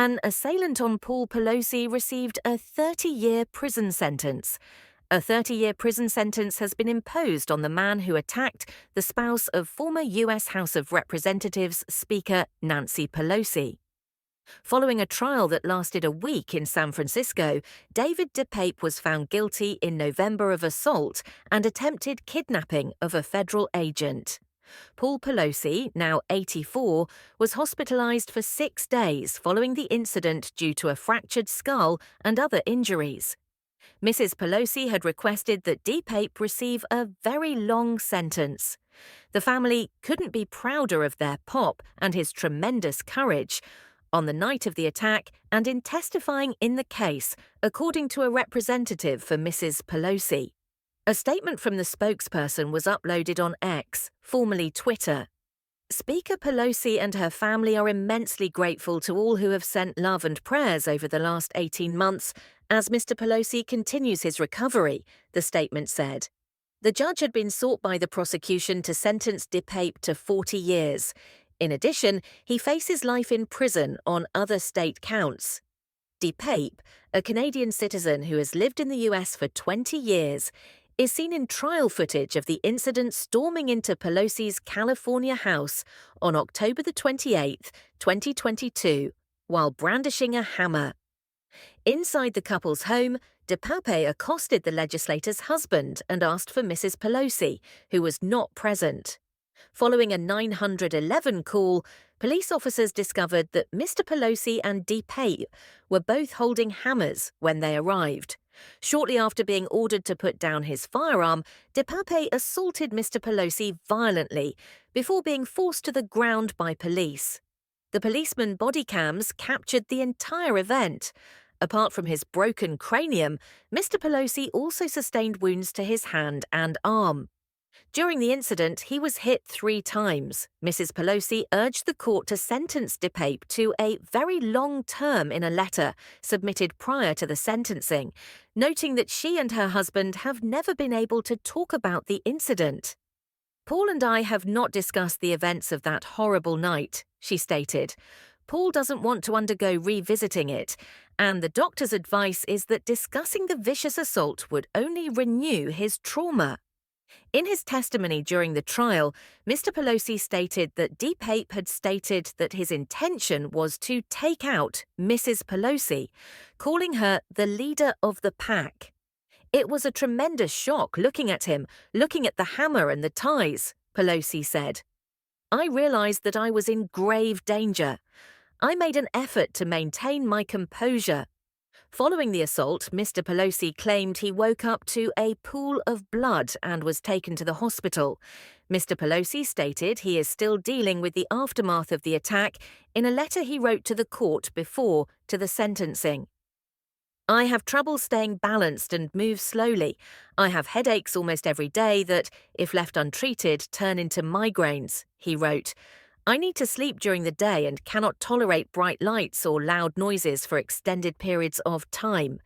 An assailant on Paul Pelosi received a 30-year prison sentence. A 30-year prison sentence has been imposed on the man who attacked the spouse of former U.S. House of Representatives Speaker Nancy Pelosi. Following a trial that lasted a week in San Francisco, David DePape was found guilty in November of assault and attempted kidnapping of a federal agent. Paul Pelosi, now 84, was hospitalized for 6 days following the incident due to a fractured skull and other injuries. Mrs. Pelosi had requested that DePape receive a very long sentence. The family couldn't be prouder of their pop and his tremendous courage on the night of the attack and in testifying in the case, according to a representative for Mrs. Pelosi. A statement from the spokesperson was uploaded on X, formerly Twitter. Speaker Pelosi and her family are immensely grateful to all who have sent love and prayers over the last 18 months as Mr. Pelosi continues his recovery, the statement said. The judge had been sought by the prosecution to sentence DePape to 40 years. In addition, he faces life in prison on other state counts. DePape, a Canadian citizen who has lived in the US for 20 years, is seen in trial footage of the incident storming into Pelosi's California house on October the 28th, 2022, while brandishing a hammer. Inside the couple's home, DePape accosted the legislator's husband and asked for Mrs. Pelosi, who was not present. Following a 911 call, police officers discovered that Mr. Pelosi and DePape were both holding hammers when they arrived. Shortly after being ordered to put down his firearm, DePape assaulted Mr. Pelosi violently before being forced to the ground by police. The policeman body cams captured the entire event. Apart from his broken cranium, Mr. Pelosi also sustained wounds to his hand and arm. During the incident, he was hit 3 times. Mrs. Pelosi urged the court to sentence DePape to a very long term in a letter submitted prior to the sentencing, noting that she and her husband have never been able to talk about the incident. "Paul and I have not discussed the events of that horrible night," she stated. "Paul doesn't want to undergo revisiting it, and the doctor's advice is that discussing the vicious assault would only renew his trauma." In his testimony during the trial, Mr. Pelosi stated that DePape had stated that his intention was to take out Mrs. Pelosi, calling her the leader of the pack. "It was a tremendous shock looking at him, looking at the hammer and the ties," Pelosi said. "I realized that I was in grave danger. I made an effort to maintain my composure." Following the assault, Mr. Pelosi claimed he woke up to a pool of blood and was taken to the hospital. Mr. Pelosi stated he is still dealing with the aftermath of the attack in a letter he wrote to the court before to the sentencing. "I have trouble staying balanced and move slowly. I have headaches almost every day that, if left untreated, turn into migraines," he wrote. "I need to sleep during the day and cannot tolerate bright lights or loud noises for extended periods of time."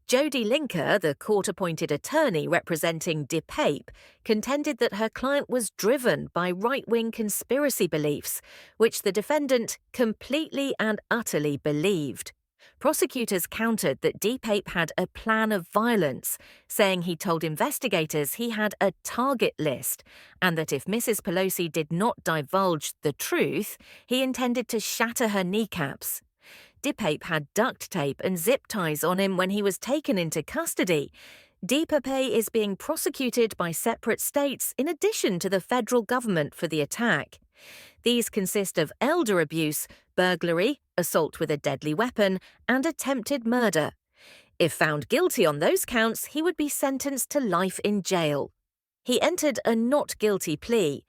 Jody Linker, the court-appointed attorney representing DePape, contended that her client was driven by right-wing conspiracy beliefs, which the defendant completely and utterly believed. Prosecutors countered that DePape had a plan of violence, saying he told investigators he had a target list and that if Mrs. Pelosi did not divulge the truth, he intended to shatter her kneecaps. DePape had duct tape and zip ties on him when he was taken into custody. DePape is being prosecuted by separate states in addition to the federal government for the attack. These consist of elder abuse, burglary, assault with a deadly weapon, and attempted murder. If found guilty on those counts, he would be sentenced to life in jail. He entered a not guilty plea.